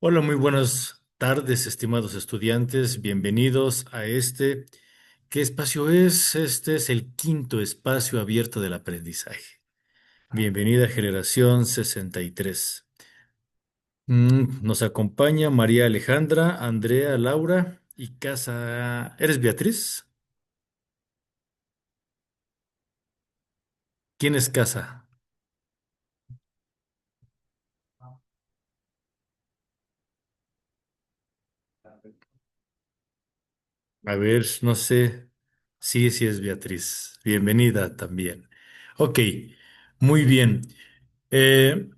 Hola, muy buenas tardes, estimados estudiantes. Bienvenidos a este. ¿Qué espacio es? Este es el quinto espacio abierto del aprendizaje. Bienvenida Generación 63. Nos acompaña María Alejandra, Andrea, Laura y Casa. ¿Eres Beatriz? ¿Quién es Casa? A ver, no sé. Sí, sí es Beatriz. Bienvenida también. Ok, muy bien. Eh,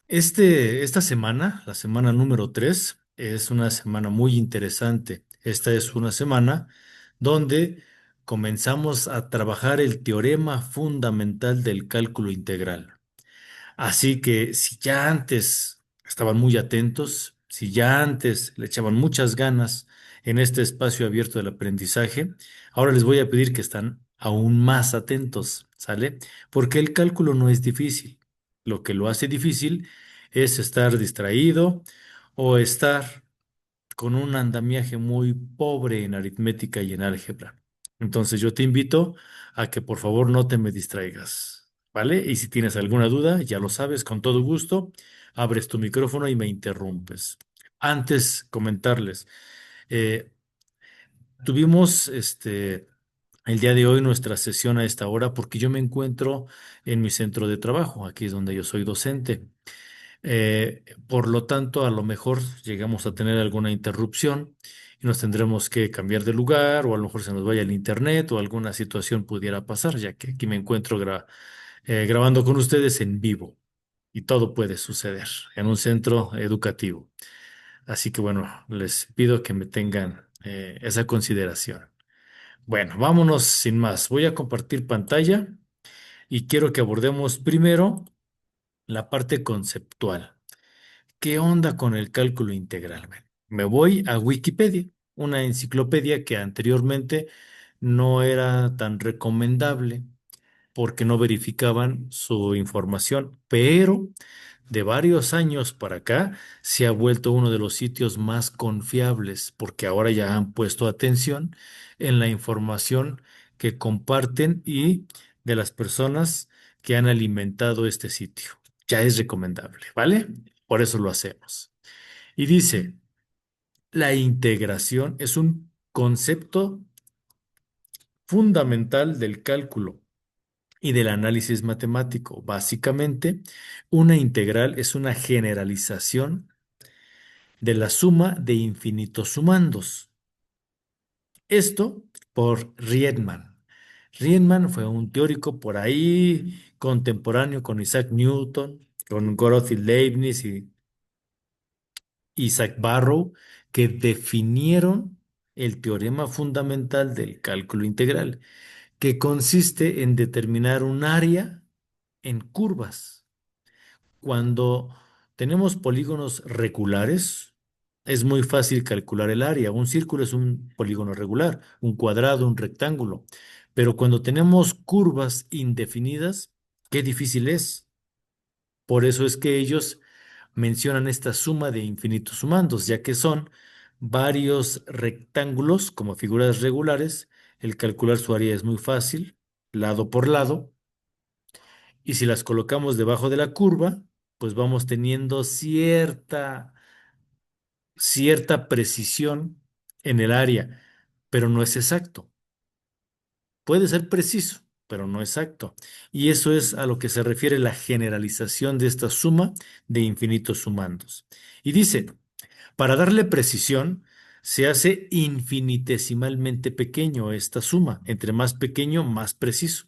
esta semana, la semana número 3, es una semana muy interesante. Esta es una semana donde comenzamos a trabajar el teorema fundamental del cálculo integral. Así que si ya antes estaban muy atentos, si ya antes le echaban muchas ganas en este espacio abierto del aprendizaje, ahora les voy a pedir que están aún más atentos, ¿sale? Porque el cálculo no es difícil. Lo que lo hace difícil es estar distraído o estar con un andamiaje muy pobre en aritmética y en álgebra. Entonces yo te invito a que por favor no te me distraigas, ¿vale? Y si tienes alguna duda, ya lo sabes, con todo gusto, abres tu micrófono y me interrumpes. Antes comentarles, eh, tuvimos el día de hoy nuestra sesión a esta hora porque yo me encuentro en mi centro de trabajo, aquí es donde yo soy docente. Por lo tanto, a lo mejor llegamos a tener alguna interrupción y nos tendremos que cambiar de lugar o a lo mejor se nos vaya el internet o alguna situación pudiera pasar, ya que aquí me encuentro grabando con ustedes en vivo y todo puede suceder en un centro educativo. Así que bueno, les pido que me tengan esa consideración. Bueno, vámonos sin más. Voy a compartir pantalla y quiero que abordemos primero la parte conceptual. ¿Qué onda con el cálculo integral? Bueno, me voy a Wikipedia, una enciclopedia que anteriormente no era tan recomendable porque no verificaban su información, pero de varios años para acá se ha vuelto uno de los sitios más confiables porque ahora ya han puesto atención en la información que comparten y de las personas que han alimentado este sitio. Ya es recomendable, ¿vale? Por eso lo hacemos. Y dice, la integración es un concepto fundamental del cálculo y del análisis matemático. Básicamente, una integral es una generalización de la suma de infinitos sumandos. Esto por Riemann. Riemann fue un teórico por ahí contemporáneo con Isaac Newton, con Gottlob Leibniz y Isaac Barrow, que definieron el teorema fundamental del cálculo integral, que consiste en determinar un área en curvas. Cuando tenemos polígonos regulares, es muy fácil calcular el área. Un círculo es un polígono regular, un cuadrado, un rectángulo. Pero cuando tenemos curvas indefinidas, qué difícil es. Por eso es que ellos mencionan esta suma de infinitos sumandos, ya que son varios rectángulos como figuras regulares. El calcular su área es muy fácil, lado por lado. Y si las colocamos debajo de la curva, pues vamos teniendo cierta precisión en el área, pero no es exacto. Puede ser preciso, pero no exacto. Y eso es a lo que se refiere la generalización de esta suma de infinitos sumandos. Y dice, para darle precisión, se hace infinitesimalmente pequeño esta suma. Entre más pequeño, más preciso.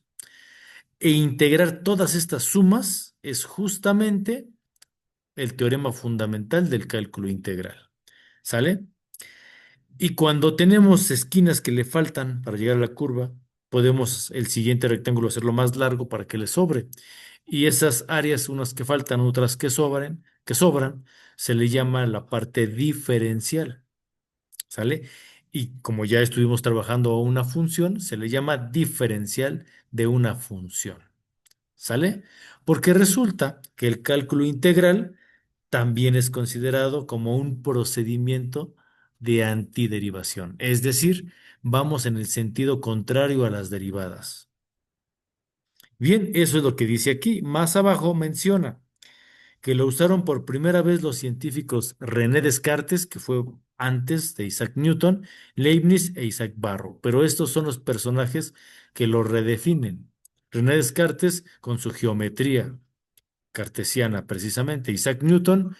E integrar todas estas sumas es justamente el teorema fundamental del cálculo integral. ¿Sale? Y cuando tenemos esquinas que le faltan para llegar a la curva, podemos el siguiente rectángulo hacerlo más largo para que le sobre. Y esas áreas, unas que faltan, otras que sobran, se le llama la parte diferencial. ¿Sale? Y como ya estuvimos trabajando una función, se le llama diferencial de una función. ¿Sale? Porque resulta que el cálculo integral también es considerado como un procedimiento de antiderivación. Es decir, vamos en el sentido contrario a las derivadas. Bien, eso es lo que dice aquí. Más abajo menciona que lo usaron por primera vez los científicos René Descartes, que fue antes de Isaac Newton, Leibniz e Isaac Barrow. Pero estos son los personajes que lo redefinen. René Descartes con su geometría cartesiana, precisamente. Isaac Newton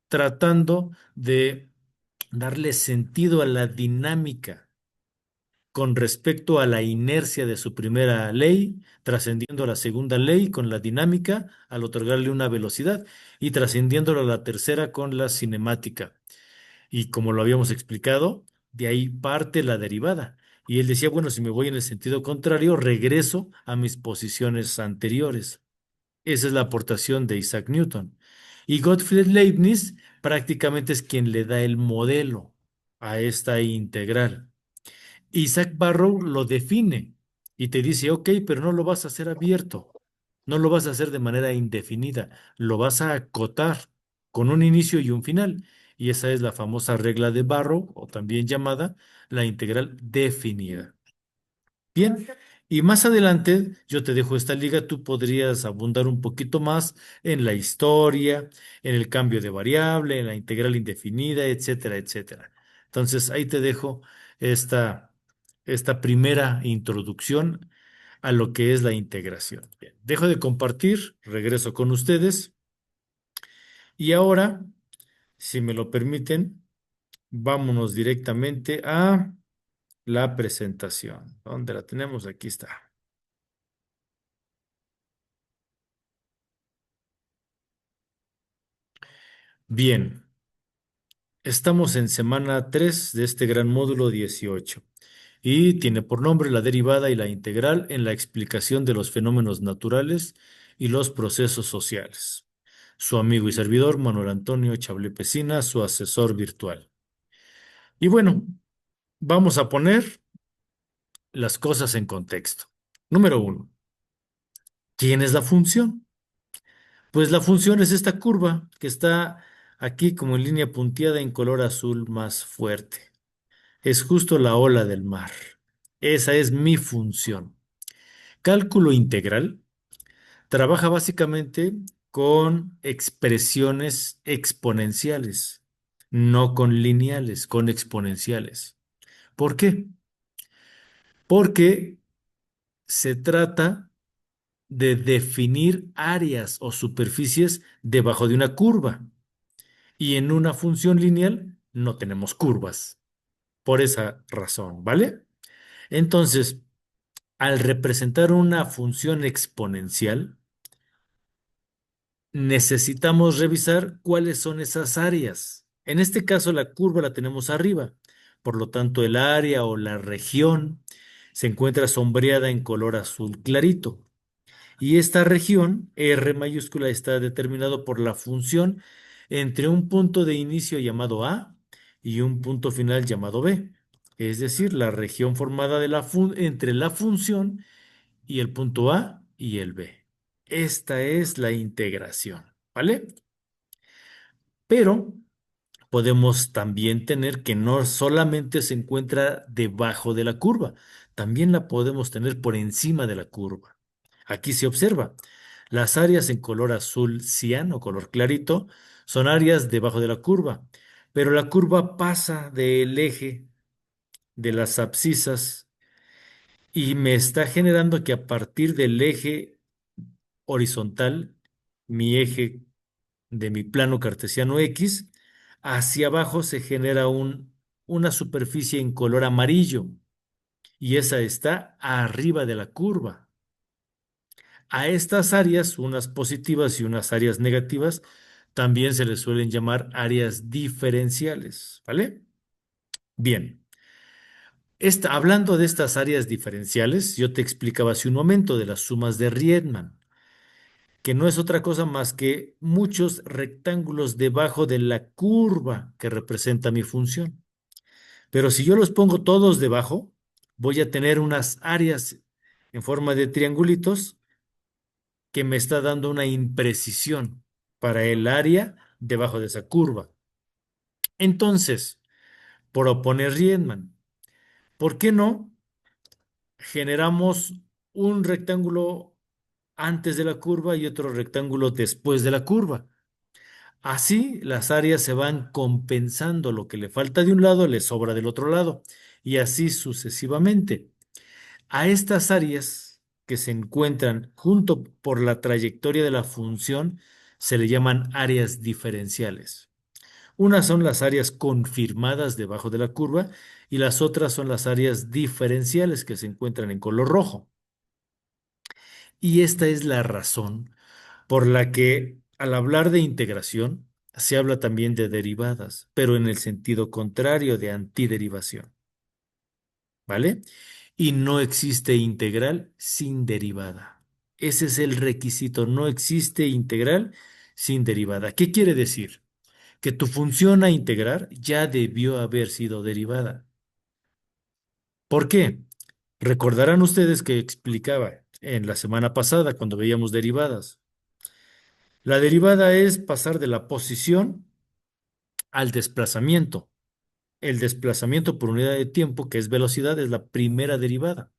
tratando de darle sentido a la dinámica con respecto a la inercia de su primera ley, trascendiendo a la segunda ley con la dinámica al otorgarle una velocidad y trascendiéndolo a la tercera con la cinemática. Y como lo habíamos explicado, de ahí parte la derivada. Y él decía, bueno, si me voy en el sentido contrario, regreso a mis posiciones anteriores. Esa es la aportación de Isaac Newton. Y Gottfried Leibniz prácticamente es quien le da el modelo a esta integral. Isaac Barrow lo define y te dice, ok, pero no lo vas a hacer abierto, no lo vas a hacer de manera indefinida, lo vas a acotar con un inicio y un final. Y esa es la famosa regla de Barrow, o también llamada la integral definida. Bien, y más adelante yo te dejo esta liga, tú podrías abundar un poquito más en la historia, en el cambio de variable, en la integral indefinida, etcétera, etcétera. Entonces ahí te dejo esta, esta primera introducción a lo que es la integración. Bien, dejo de compartir, regreso con ustedes y ahora, si me lo permiten, vámonos directamente a la presentación. ¿Dónde la tenemos? Aquí está. Bien, estamos en semana 3 de este gran módulo 18 y tiene por nombre la derivada y la integral en la explicación de los fenómenos naturales y los procesos sociales. Su amigo y servidor Manuel Antonio Chablé Pesina, su asesor virtual. Y bueno, vamos a poner las cosas en contexto. Número uno, ¿quién es la función? Pues la función es esta curva que está aquí como en línea punteada en color azul más fuerte. Es justo la ola del mar. Esa es mi función. Cálculo integral trabaja básicamente con expresiones exponenciales, no con lineales, con exponenciales. ¿Por qué? Porque se trata de definir áreas o superficies debajo de una curva. Y en una función lineal no tenemos curvas. Por esa razón, ¿vale? Entonces, al representar una función exponencial, necesitamos revisar cuáles son esas áreas. En este caso, la curva la tenemos arriba. Por lo tanto, el área o la región se encuentra sombreada en color azul clarito. Y esta región, R mayúscula, está determinado por la función entre un punto de inicio llamado A y un punto final llamado B. Es decir, la región formada de entre la función y el punto A y el B. Esta es la integración, ¿vale? Pero podemos también tener que no solamente se encuentra debajo de la curva, también la podemos tener por encima de la curva. Aquí se observa, las áreas en color azul cian o color clarito son áreas debajo de la curva, pero la curva pasa del eje de las abscisas y me está generando que a partir del eje horizontal, mi eje de mi plano cartesiano X, hacia abajo se genera una superficie en color amarillo y esa está arriba de la curva. A estas áreas, unas positivas y unas áreas negativas, también se les suelen llamar áreas diferenciales, ¿vale? Bien, hablando de estas áreas diferenciales, yo te explicaba hace un momento de las sumas de Riemann, que no es otra cosa más que muchos rectángulos debajo de la curva que representa mi función. Pero si yo los pongo todos debajo, voy a tener unas áreas en forma de triangulitos que me está dando una imprecisión. para el área debajo de esa curva. Entonces, propone Riemann, ¿por qué no generamos un rectángulo antes de la curva y otro rectángulo después de la curva? Así las áreas se van compensando, lo que le falta de un lado le sobra del otro lado, y así sucesivamente. A estas áreas que se encuentran junto por la trayectoria de la función se le llaman áreas diferenciales. Unas son las áreas confirmadas debajo de la curva y las otras son las áreas diferenciales que se encuentran en color rojo. Y esta es la razón por la que al hablar de integración se habla también de derivadas, pero en el sentido contrario de antiderivación, ¿vale? Y no existe integral sin derivada. Ese es el requisito, no existe integral sin derivada. ¿Qué quiere decir? Que tu función a integrar ya debió haber sido derivada. ¿Por qué? Recordarán ustedes que explicaba en la semana pasada cuando veíamos derivadas. La derivada es pasar de la posición al desplazamiento. El desplazamiento por unidad de tiempo, que es velocidad, es la primera derivada.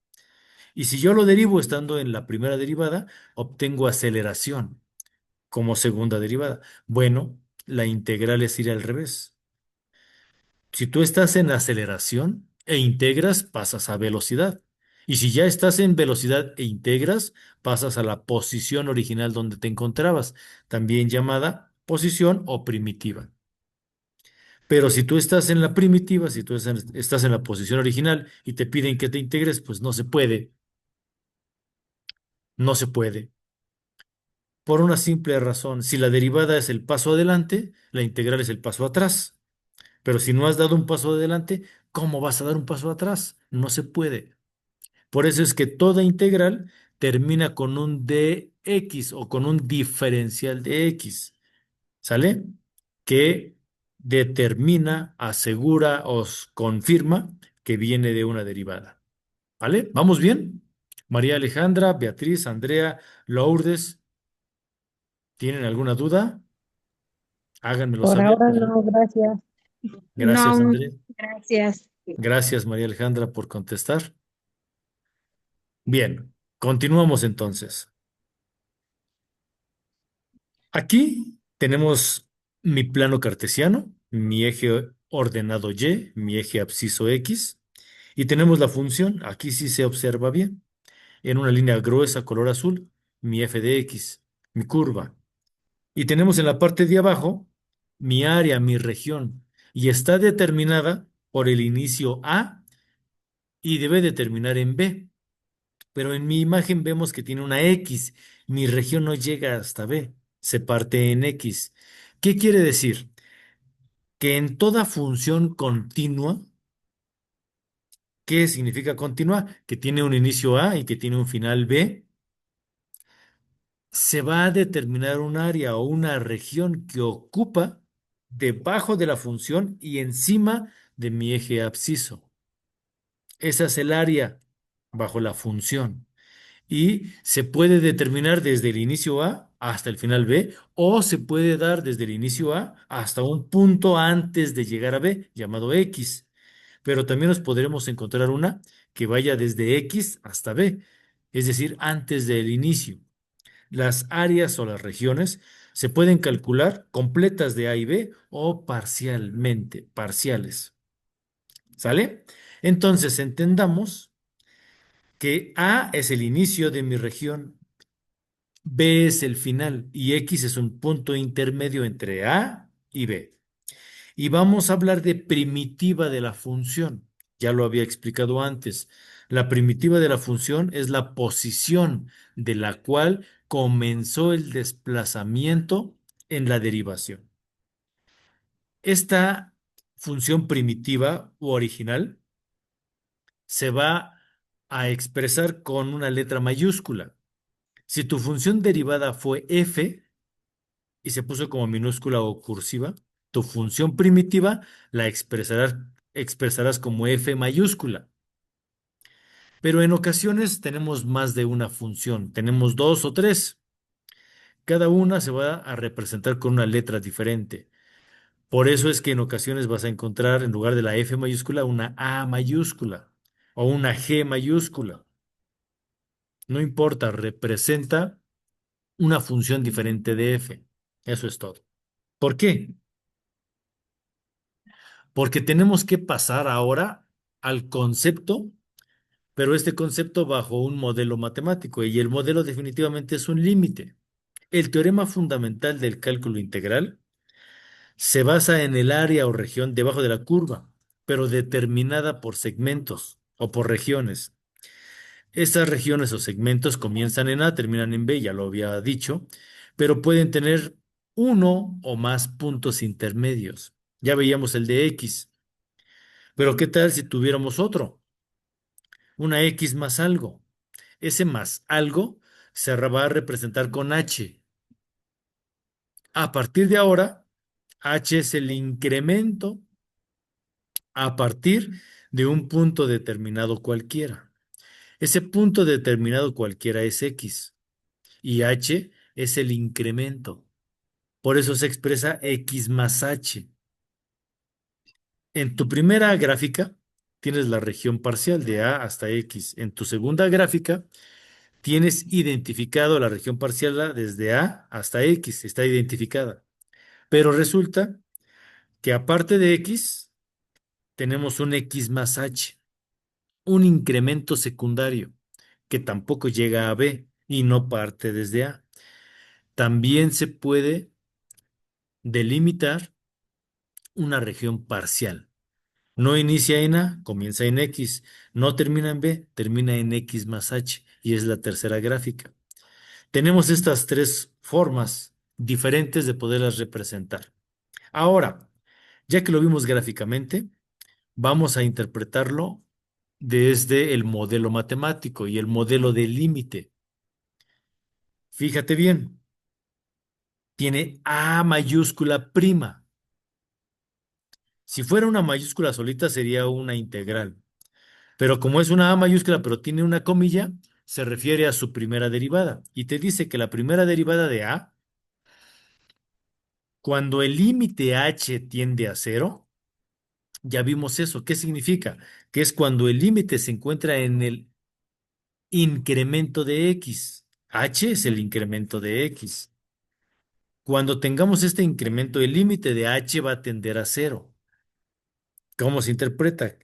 Y si yo lo derivo estando en la primera derivada, obtengo aceleración como segunda derivada. Bueno, la integral es ir al revés. Si tú estás en aceleración e integras, pasas a velocidad. Y si ya estás en velocidad e integras, pasas a la posición original donde te encontrabas, también llamada posición o primitiva. Pero si tú estás en la primitiva, si tú estás en la posición original y te piden que te integres, pues no se puede, no se puede. Por una simple razón, si la derivada es el paso adelante, la integral es el paso atrás. Pero si no has dado un paso adelante, ¿cómo vas a dar un paso atrás? No se puede. Por eso es que toda integral termina con un dx o con un diferencial de x, ¿sale? Que determina, asegura o confirma que viene de una derivada, ¿vale? ¿Vamos bien? María Alejandra, Beatriz, Andrea, Lourdes, ¿tienen alguna duda? Háganmelo Por saber, ahora por favor. no, gracias. Gracias, No, Andrea. gracias. Gracias, María Alejandra, por contestar. Bien, continuamos entonces. Aquí tenemos mi plano cartesiano, mi eje ordenado Y, mi eje absciso X, y tenemos la función, aquí sí se observa bien, en una línea gruesa color azul, mi f de x, mi curva. Y tenemos en la parte de abajo mi área, mi región, y está determinada por el inicio A y debe determinar en B. Pero en mi imagen vemos que tiene una X. Mi región no llega hasta B, se parte en X. ¿Qué quiere decir? Que en toda función continua, ¿qué significa continua? Que tiene un inicio A y que tiene un final B, se va a determinar un área o una región que ocupa debajo de la función y encima de mi eje absciso. Esa es el área bajo la función. Y se puede determinar desde el inicio A hasta el final B, o se puede dar desde el inicio A hasta un punto antes de llegar a B, llamado X. Pero también nos podremos encontrar una que vaya desde X hasta B, es decir, antes del inicio. Las áreas o las regiones se pueden calcular completas de A y B o parcialmente, parciales. ¿Sale? Entonces entendamos que A es el inicio de mi región, B es el final y X es un punto intermedio entre A y B. Y vamos a hablar de primitiva de la función. Ya lo había explicado antes. La primitiva de la función es la posición de la cual comenzó el desplazamiento en la derivación. Esta función primitiva u original se va a expresar con una letra mayúscula. Si tu función derivada fue f, y se puso como minúscula o cursiva, tu función primitiva la expresarás como f mayúscula. Pero en ocasiones tenemos más de una función, tenemos dos o tres. Cada una se va a representar con una letra diferente. Por eso es que en ocasiones vas a encontrar en lugar de la F mayúscula una A mayúscula o una G mayúscula. No importa, representa una función diferente de F. Eso es todo. ¿Por qué? Porque tenemos que pasar ahora al concepto, pero este concepto bajo un modelo matemático, y el modelo definitivamente es un límite. El teorema fundamental del cálculo integral se basa en el área o región debajo de la curva, pero determinada por segmentos o por regiones. Estas regiones o segmentos comienzan en A, terminan en B, ya lo había dicho, pero pueden tener uno o más puntos intermedios. Ya veíamos el de X, pero ¿qué tal si tuviéramos otro? Una X más algo. Ese más algo se va a representar con H. A partir de ahora, H es el incremento a partir de un punto determinado cualquiera. Ese punto determinado cualquiera es X y H es el incremento. Por eso se expresa X más H. En tu primera gráfica tienes la región parcial de A hasta X. En tu segunda gráfica tienes identificado la región parcial desde A hasta X, está identificada. Pero resulta que aparte de X, tenemos un X más H, un incremento secundario que tampoco llega a B y no parte desde A. También se puede delimitar una región parcial. No inicia en A, comienza en X, no termina en B, termina en X más H y es la tercera gráfica. Tenemos estas tres formas diferentes de poderlas representar. Ahora, ya que lo vimos gráficamente, vamos a interpretarlo desde el modelo matemático y el modelo de límite. Fíjate bien, tiene A mayúscula prima. Si fuera una mayúscula solita sería una integral, pero como es una A mayúscula pero tiene una comilla, se refiere a su primera derivada y te dice que la primera derivada de A, cuando el límite h tiende a cero, ya vimos eso. ¿Qué significa? Que es cuando el límite se encuentra en el incremento de x. H es el incremento de x. Cuando tengamos este incremento, el límite de h va a tender a cero. ¿Cómo se interpreta?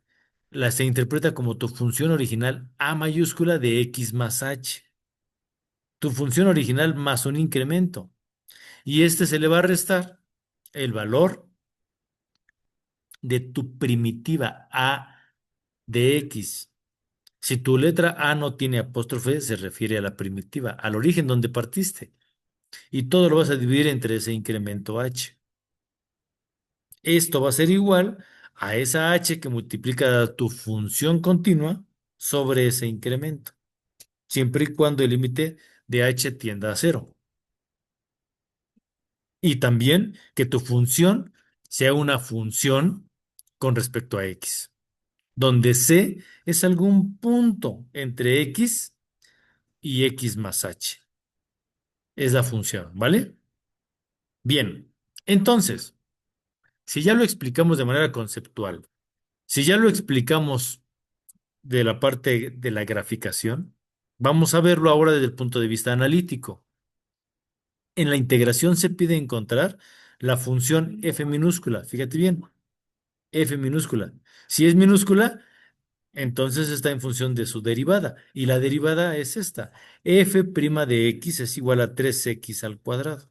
Se interpreta como tu función original a mayúscula de x más h. Tu función original más un incremento. Y este se le va a restar el valor de tu primitiva a de x. Si tu letra A no tiene apóstrofe, se refiere a la primitiva, al origen donde partiste. Y todo lo vas a dividir entre ese incremento h. Esto va a ser igual a esa h que multiplica tu función continua sobre ese incremento, siempre y cuando el límite de h tienda a cero. Y también que tu función sea una función con respecto a x, donde c es algún punto entre x y x más h. Es la función, ¿vale? Bien, entonces, si ya lo explicamos de manera conceptual, si ya lo explicamos de la parte de la graficación, vamos a verlo ahora desde el punto de vista analítico. En la integración se pide encontrar la función f minúscula. Fíjate bien, f minúscula. Si es minúscula, entonces está en función de su derivada. Y la derivada es esta. F' de x es igual a 3x al cuadrado.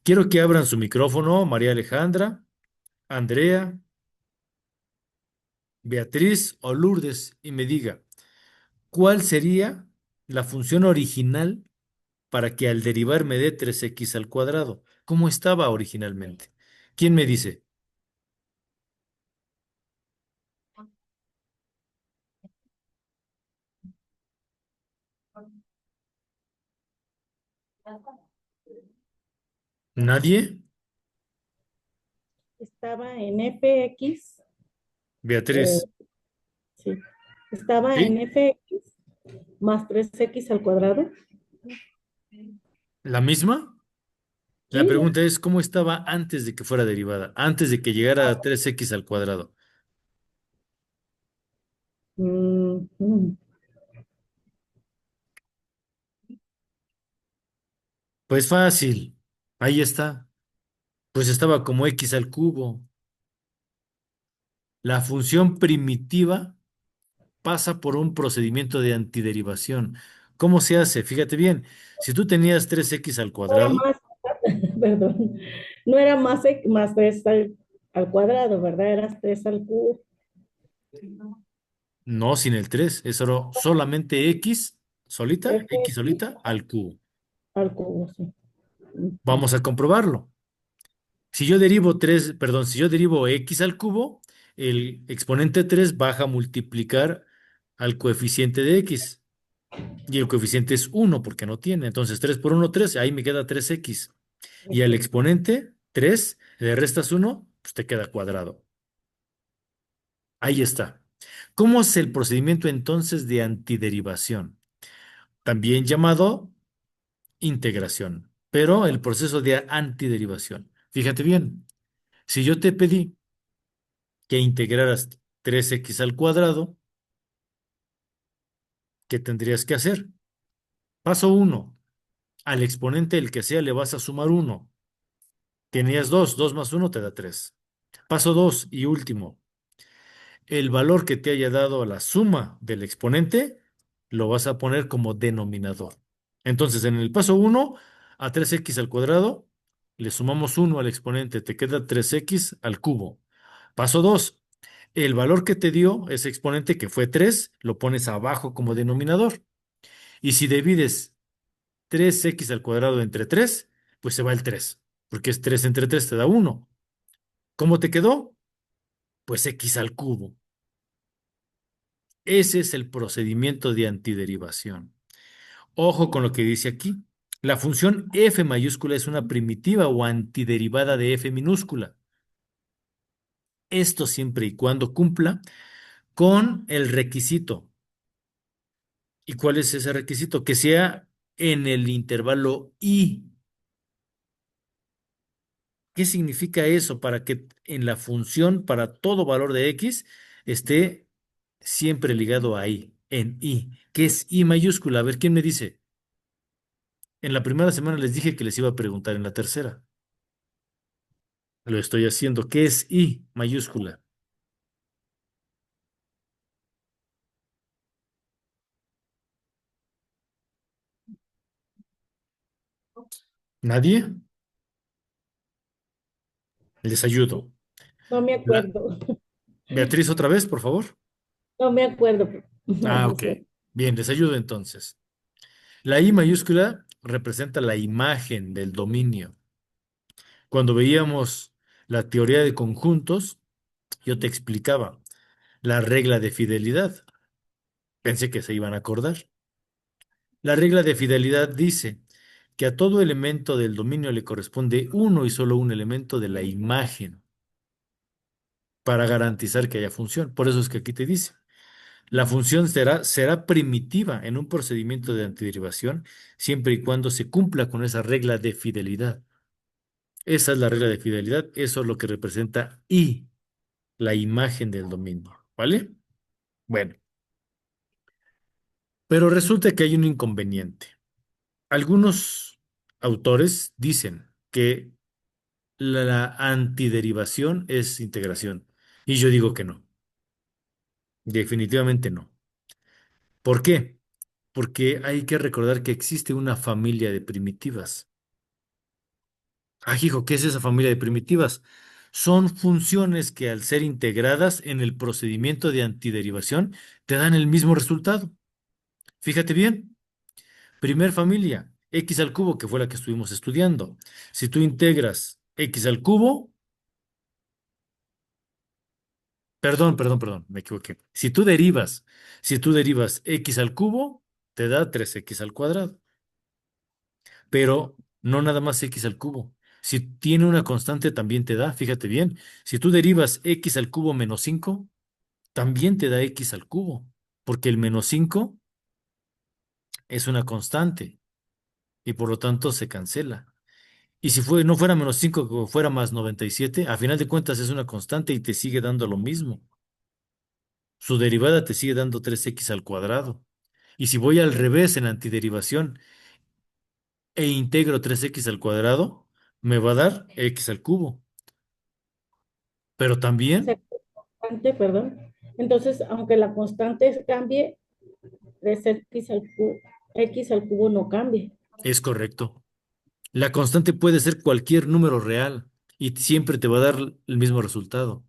Quiero que abran su micrófono, María Alejandra, Andrea, Beatriz o Lourdes, y me diga, ¿cuál sería la función original para que al derivar me dé 3x al cuadrado? ¿Cómo estaba originalmente? ¿Quién me dice? ¿Nadie? Estaba en fx, Beatriz. eh, sí, estaba en ¿Sí? fx más 3x al cuadrado. ¿La misma? La Sí, pregunta es, ¿cómo estaba antes de que fuera derivada? Antes de que llegara a 3x al cuadrado. mm. Pues fácil. Ahí está. Pues estaba como x al cubo. La función primitiva pasa por un procedimiento de antiderivación. ¿Cómo se hace? Fíjate bien. Si tú tenías 3x al No era cuadrado, más, perdón, no era más, más 3 al cuadrado, ¿verdad? Era 3 al cubo. no sin el 3, es solamente x Fx solita al cubo. al cubo, sí. Ujú. Vamos a comprobarlo. Si yo derivo 3, perdón, si yo derivo x al cubo, el exponente 3 baja a multiplicar al coeficiente de x. Y el coeficiente es 1 porque no tiene. Entonces 3 por 1, 3, ahí me queda 3x. Y al Ok, exponente 3 le restas 1, pues te queda cuadrado. Ahí está. ¿Cómo es el procedimiento entonces de antiderivación? También llamado integración, pero el proceso de antiderivación. Fíjate bien, si yo te pedí que integraras 3x al cuadrado, ¿qué tendrías que hacer? Paso uno, al exponente el que sea le vas a sumar uno. Tenías 2, 2 más uno te da 3. Paso 2 y último, el valor que te haya dado a la suma del exponente lo vas a poner como denominador. Entonces, en el paso uno, a 3x al cuadrado, le sumamos uno al exponente, te queda 3x al cubo. Paso 2, el valor que te dio ese exponente que fue 3 lo pones abajo como denominador. Y si divides 3x al cuadrado entre 3, pues se va el 3, porque es 3 entre 3 te da uno. ¿Cómo te quedó? Pues x al cubo. Ese es el procedimiento de antiderivación. Ojo con lo que dice aquí. La función f mayúscula es una primitiva o antiderivada de f minúscula. Esto siempre y cuando cumpla con el requisito. ¿Y cuál es ese requisito? Que sea en el intervalo i. ¿Qué significa eso? Para que en la función, para todo valor de x, esté siempre ligado a i, en i. ¿Qué es i mayúscula? A ver, ¿quién me dice? En la primera semana les dije que les iba a preguntar en la tercera. Lo estoy haciendo. ¿Qué es I mayúscula? ¿Nadie? Les ayudo. no me La- acuerdo, Beatriz, otra vez, por favor. no me acuerdo. No, Ah, lo ok. siento. Bien, les ayudo entonces. La I mayúscula representa la imagen del dominio. Cuando veíamos la teoría de conjuntos, yo te explicaba la regla de fidelidad. Pensé que se iban a acordar. La regla de fidelidad dice que a todo elemento del dominio le corresponde uno y solo un elemento de la imagen para garantizar que haya función. Por eso es que aquí te dice, la función será primitiva en un procedimiento de antiderivación siempre y cuando se cumpla con esa regla de fidelidad. Esa es la regla de fidelidad, eso es lo que representa I, la imagen del dominio, ¿vale? Bueno, pero resulta que hay un inconveniente. Algunos autores dicen que la antiderivación es integración y yo digo que no, definitivamente no. ¿Por qué? Porque hay que recordar que existe una familia de primitivas. Ah, hijo, ¿qué es esa familia de primitivas? Son funciones que al ser integradas en el procedimiento de antiderivación te dan el mismo resultado. Fíjate bien, primer familia, x al cubo, que fue la que estuvimos estudiando. Si tú integras x al cubo, perdón, me equivoqué. Si tú derivas x al cubo, te da 3x al cuadrado. Pero no nada más x al cubo. Si tiene una constante, también te da, fíjate bien, si tú derivas x al cubo menos 5, también te da x al cubo, porque el menos 5 es una constante. y por lo tanto se cancela. Y si no fuera menos 5 o fuera más 97, a final de cuentas es una constante y te sigue dando lo mismo. Su derivada te sigue dando 3x al cuadrado. Y si voy al revés en antiderivación e integro 3x al cuadrado, me va a dar x al cubo. Pero O sea, también constante, perdón. Entonces, aunque la constante cambie, 3x al cubo no cambie. es correcto. La constante puede ser cualquier número real y siempre te va a dar el mismo resultado.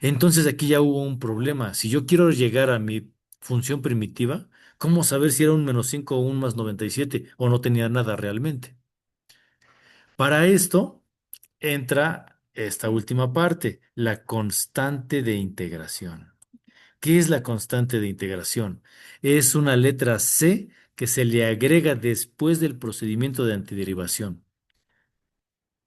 Entonces aquí ya hubo un problema. Si yo quiero llegar a mi función primitiva, ¿cómo saber si era un -5 o un +97 o no tenía nada realmente? Para esto entra esta última parte, la constante de integración. ¿Qué es la constante de integración? Es una letra C que se le agrega después del procedimiento de antiderivación.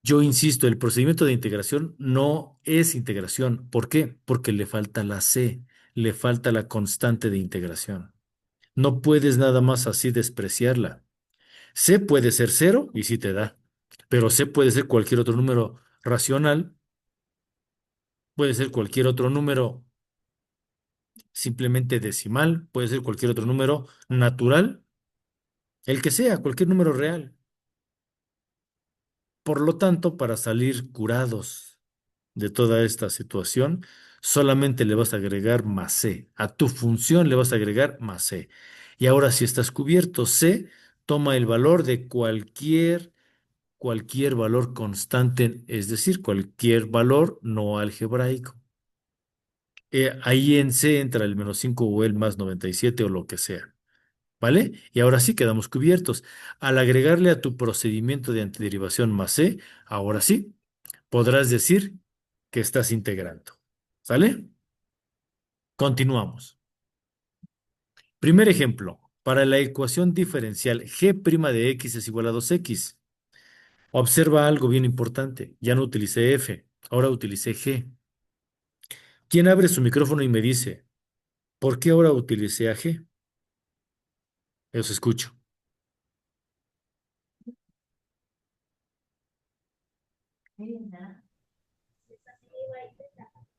Yo insisto, el procedimiento de integración no es integración. ¿Por qué? Porque le falta la C, le falta la constante de integración. No puedes nada más así despreciarla. C puede ser cero y sí te da, pero C puede ser cualquier otro número racional, puede ser cualquier otro número simplemente decimal, puede ser cualquier otro número natural, el que sea, cualquier número real. Por lo tanto, para salir curados de toda esta situación, solamente le vas a agregar más C. A tu función le vas a agregar más C. Y ahora si estás cubierto, C toma el valor de cualquier valor constante, es decir, cualquier valor no algebraico. Ahí en C entra el -5 o el +97 o lo que sea. ¿Vale? Y ahora sí quedamos cubiertos. Al agregarle a tu procedimiento de antiderivación más C, ahora sí, podrás decir que estás integrando. ¿Sale? Continuamos. Primer ejemplo. Para la ecuación diferencial g' de x es igual a 2x. Observa algo bien importante. Ya no utilicé f, ahora utilicé g. ¿Quién abre su micrófono y me dice, ¿por qué ahora utilicé a g? Os escucho.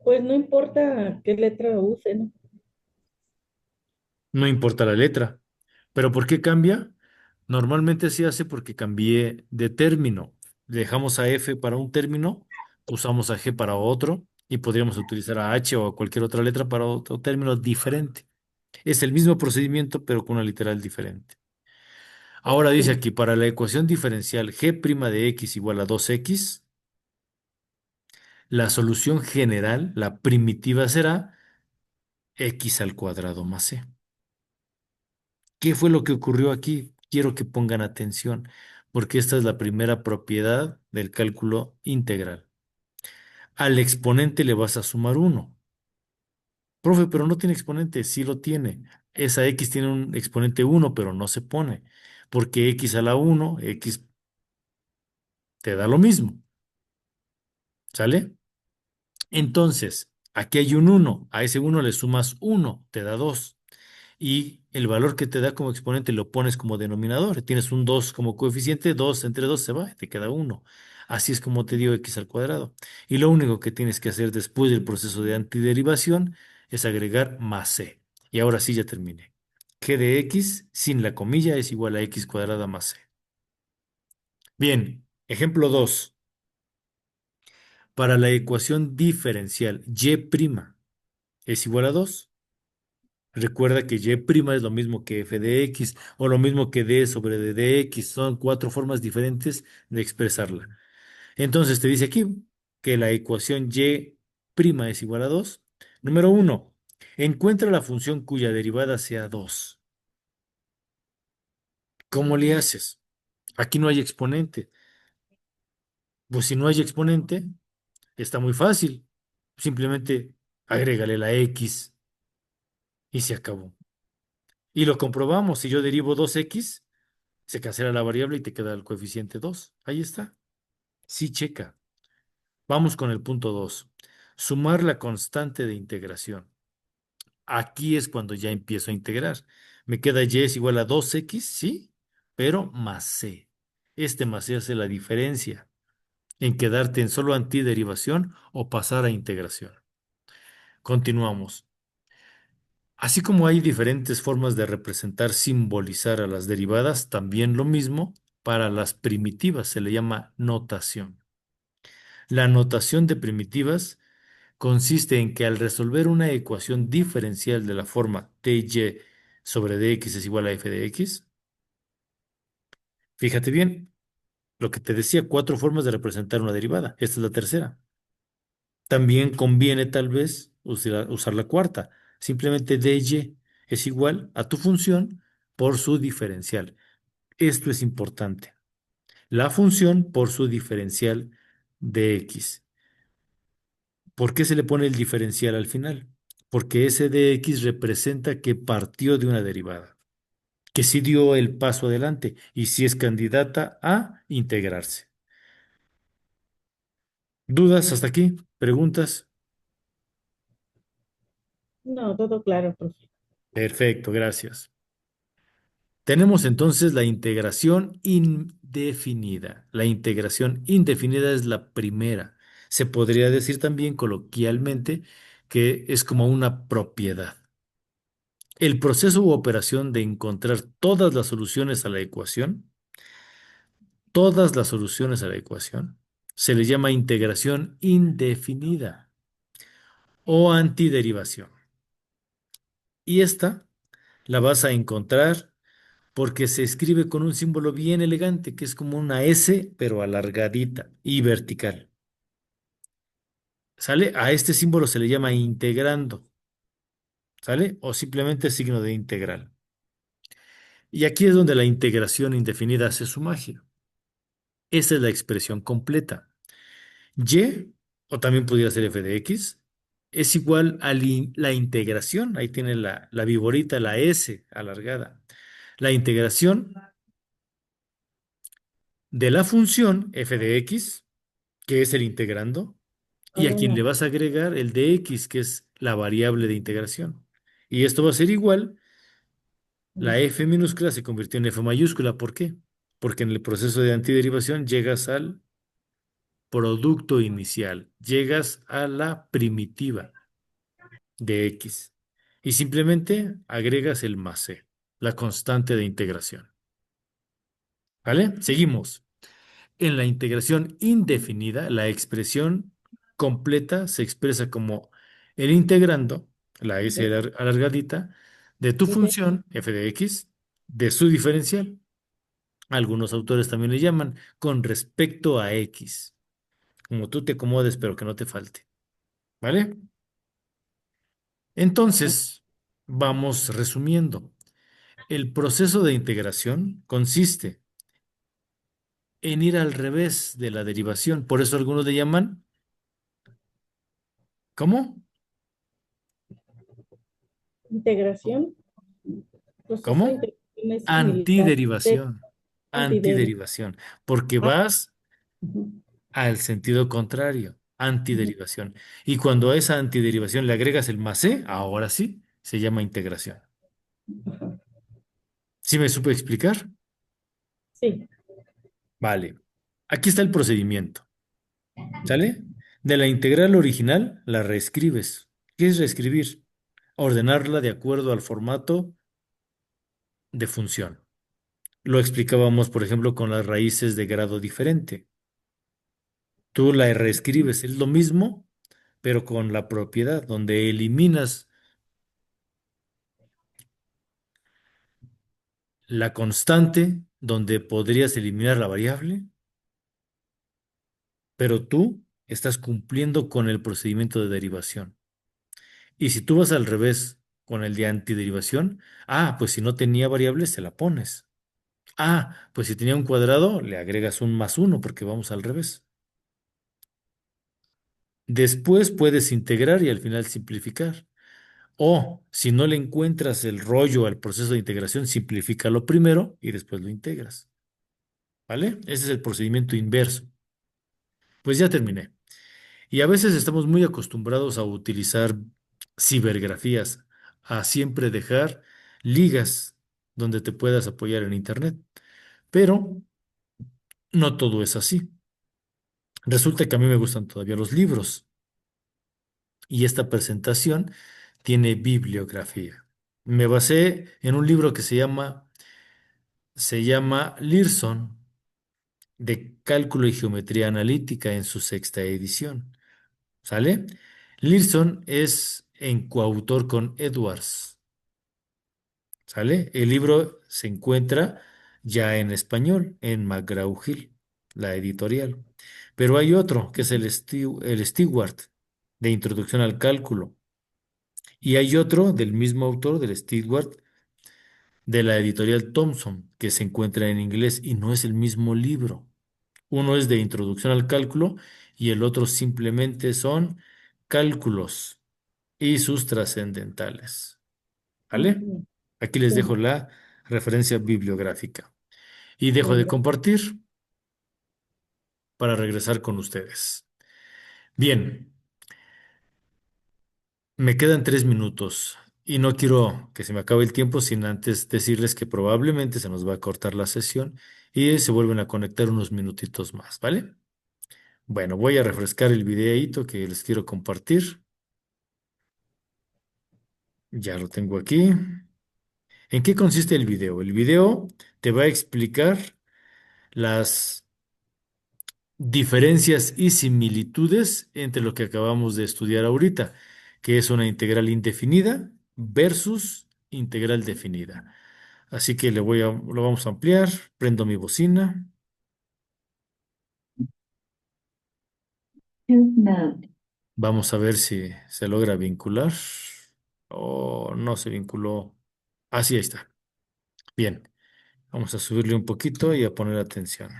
Pues no importa qué letra use, ¿no? No importa la letra. ¿Pero por qué cambia? Normalmente se hace porque cambié de término. Dejamos a F para un término, usamos a G para otro y podríamos utilizar a H o a cualquier otra letra para otro término diferente. Es el mismo procedimiento, pero con una literal diferente. Ahora dice Sí. aquí, para la ecuación diferencial g' de x igual a 2x, la solución general, la primitiva será x al cuadrado más c. ¿Qué fue lo que ocurrió aquí? Quiero que pongan atención, porque esta es la primera propiedad del cálculo integral. Al exponente le vas a sumar uno. Profe, pero no tiene exponente. Sí lo tiene. Esa x tiene un exponente uno, pero no se pone, porque x a la uno, x te da lo mismo. ¿Sale? Entonces, aquí hay un uno. A ese uno le sumas uno, te da 2. Y el valor que te da como exponente lo pones como denominador. Tienes un 2 como coeficiente, 2 entre 2 se va, te queda uno. Así es como te dio x al cuadrado. Y lo único que tienes que hacer después del proceso de antiderivación es agregar más c. Y ahora sí ya terminé. G de x sin la comilla es igual a x cuadrada más c. Bien, ejemplo 2. Para la ecuación diferencial y' es igual a 2. Recuerda que y' es lo mismo que f de x o lo mismo que d sobre d de x. Son cuatro formas diferentes de expresarla. Entonces te dice aquí que la ecuación y' es igual a 2. Número uno, encuentra la función cuya derivada sea 2. ¿Cómo le haces? Aquí no hay exponente. Pues si no hay exponente, está muy fácil. Simplemente agrégale la x y se acabó. Y lo comprobamos. Si yo derivo 2x, se cancela la variable y te queda el coeficiente 2. Ahí está. Sí, checa. Vamos con el punto 2. Sumar la constante de integración. Aquí es cuando ya empiezo a integrar. Me queda y es igual a 2x, sí, pero más c. Este más C hace la diferencia en quedarte en solo antiderivación o pasar a integración. Continuamos. Así como hay diferentes formas de representar, simbolizar a las derivadas, también lo mismo para las primitivas, se le llama notación. La notación de primitivas consiste en que al resolver una ecuación diferencial de la forma dy sobre dx es igual a f de x, fíjate bien, lo que te decía, cuatro formas de representar una derivada. Esta es la tercera. También conviene tal vez usar la cuarta. Simplemente dy es igual a tu función por su diferencial. Esto es importante. La función por su diferencial de x. ¿Por qué se le pone el diferencial al final? Porque ese de x representa que partió de una derivada, que sí dio el paso adelante y sí es candidata a integrarse. ¿Dudas hasta aquí? ¿Preguntas? No, todo claro, profe. Perfecto, gracias. Tenemos entonces la integración indefinida. La integración indefinida es la primera. Se podría decir también coloquialmente que es como una propiedad. El proceso u operación de encontrar todas las soluciones a la ecuación, se le llama integración indefinida o antiderivación. Y esta la vas a encontrar porque se escribe con un símbolo bien elegante, que es como una S, pero alargadita y vertical. ¿Sale? A este símbolo se le llama integrando, ¿sale? O simplemente signo de integral. Y aquí es donde la integración indefinida hace su magia. Esa es la expresión completa. Y, o también podría ser f de x, es igual a la integración. Ahí tiene la viborita, la S alargada. La integración de la función f de x, que es el integrando, y a quien le Uno. vas a agregar el de x, que es la variable de integración. Y esto va a ser igual, la f minúscula se convirtió en f mayúscula. ¿Por qué? Porque en el proceso de antiderivación llegas al producto inicial, llegas a la primitiva de x y simplemente agregas el más c, la constante de integración. ¿Vale? Seguimos. En la integración indefinida, la expresión completa se expresa como el integrando, la s De, alargadita, de tu de- función f de x, de su diferencial. Algunos autores también le llaman con respecto a x, como tú te acomodes, pero que no te falte. ¿Vale? Entonces, vamos resumiendo. El proceso de integración consiste en ir al revés de la derivación. Por eso algunos le llaman, ¿cómo? integración. Proceso de ¿Cómo? integración es similar. Antiderivación. Antideri. Antiderivación. Porque Ah, vas ujú, al sentido contrario. Antiderivación. Y cuando a esa antiderivación le agregas el más C, ahora sí, se llama integración. ajá. ¿Sí me supe explicar? Sí, Vale. Aquí está el procedimiento. ¿Sale? De la integral original la reescribes. ¿Qué es reescribir? Ordenarla de acuerdo al formato de función. Lo explicábamos, por ejemplo, con las raíces de grado diferente. Tú la reescribes, es lo mismo, pero con la propiedad, donde eliminas la constante, donde podrías eliminar la variable, pero tú estás cumpliendo con el procedimiento de derivación. Y si tú vas al revés con el de antiderivación, pues si no tenía variable, se la pones. Pues si tenía un cuadrado, le agregas un más uno porque vamos al revés. Después puedes integrar y al final simplificar. O si no le encuentras el rollo al proceso de integración, simplifícalo primero y después lo integras. ¿Vale? Ese es el procedimiento inverso. Pues ya terminé. Y a veces estamos muy acostumbrados a utilizar cibergrafías, a siempre dejar ligas donde te puedas apoyar en Internet. Pero No todo es así. Resulta que a mí me gustan todavía los libros y esta presentación tiene bibliografía. Me basé en un libro que se llama Learson, de Cálculo y Geometría Analítica en su sexta edición. ¿Sale? Learson es en coautor con Edwards. ¿Sale? El libro se encuentra ya en español, en McGraw-Hill, la editorial. Pero hay otro, que es el Stewart, de Introducción al Cálculo. Y hay otro del mismo autor, del Stewart, de la editorial Thomson, que se encuentra en inglés y no es el mismo libro. Uno es de Introducción al Cálculo y el otro simplemente son cálculos y sus trascendentales. ¿Vale? Ujú. Aquí les dejo Sí, la referencia bibliográfica. Y dejo muy de bien. compartir para regresar con ustedes. Bien, me quedan 3 minutos y no quiero que se me acabe el tiempo sin antes decirles que probablemente se nos va a cortar la sesión y se vuelven a conectar unos minutitos más, ¿vale? Bueno, voy a refrescar el videíto que les quiero compartir. Ya lo tengo aquí. ¿En qué consiste el video? El video te va a explicar las diferencias y similitudes entre lo que acabamos de estudiar ahorita, que es una integral indefinida versus integral definida. Así que lo vamos a ampliar, prendo mi bocina, vamos a ver si se logra vincular o no se vinculó. Así está. Bien, vamos a subirle un poquito y a poner atención.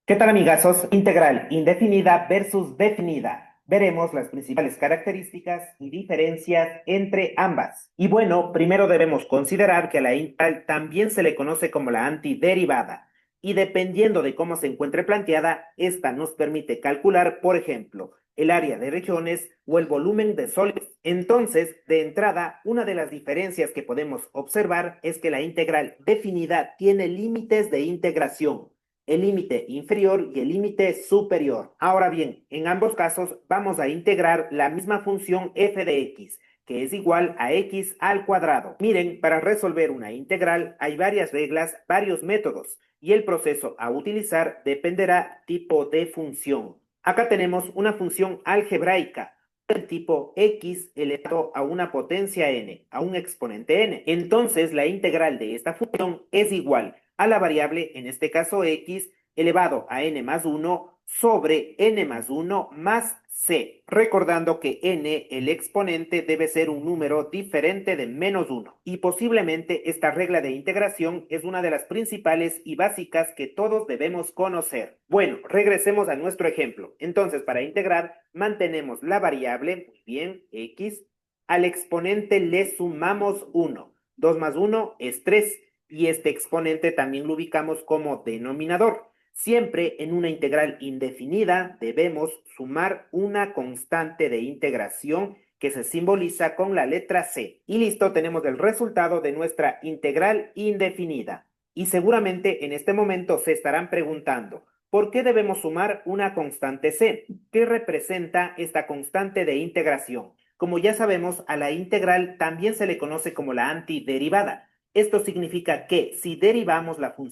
¿Qué tal, amigazos? Integral indefinida versus definida. Veremos las principales características y diferencias entre ambas. Y bueno, primero debemos considerar que a la integral también se le conoce como la antiderivada. Y dependiendo de cómo se encuentre planteada, esta nos permite calcular, por ejemplo, el área de regiones o el volumen de sólidos. Entonces, de entrada, una de las diferencias que podemos observar es que la integral definida tiene límites de integración, el límite inferior y el límite superior. Ahora bien, en ambos casos vamos a integrar la misma función f de x, que es igual a x al cuadrado. Miren, para resolver una integral hay varias reglas, varios métodos, y el proceso a utilizar dependerá tipo de función. Acá tenemos una función algebraica del tipo x elevado a una potencia n, a un exponente n. Entonces, la integral de esta función es igual a la variable, en este caso x, elevado a n más 1 sobre n más 1 más c. Recordando que n, el exponente, debe ser un número diferente de menos 1. Y posiblemente esta regla de integración es una de las principales y básicas que todos debemos conocer. Bueno, regresemos a nuestro ejemplo. Entonces, para integrar, mantenemos la variable, muy bien, x, al exponente le sumamos 1. 2 más 1 es 3 y este exponente también lo ubicamos como denominador. Siempre en una integral indefinida debemos sumar una constante de integración que se simboliza con la letra C. Y listo, tenemos el resultado de nuestra integral indefinida. Y seguramente en este momento se estarán preguntando, ¿por qué debemos sumar una constante C? ¿Qué representa esta constante de integración? Como ya sabemos, a la integral también se le conoce como la antiderivada. Esto significa que si derivamos la función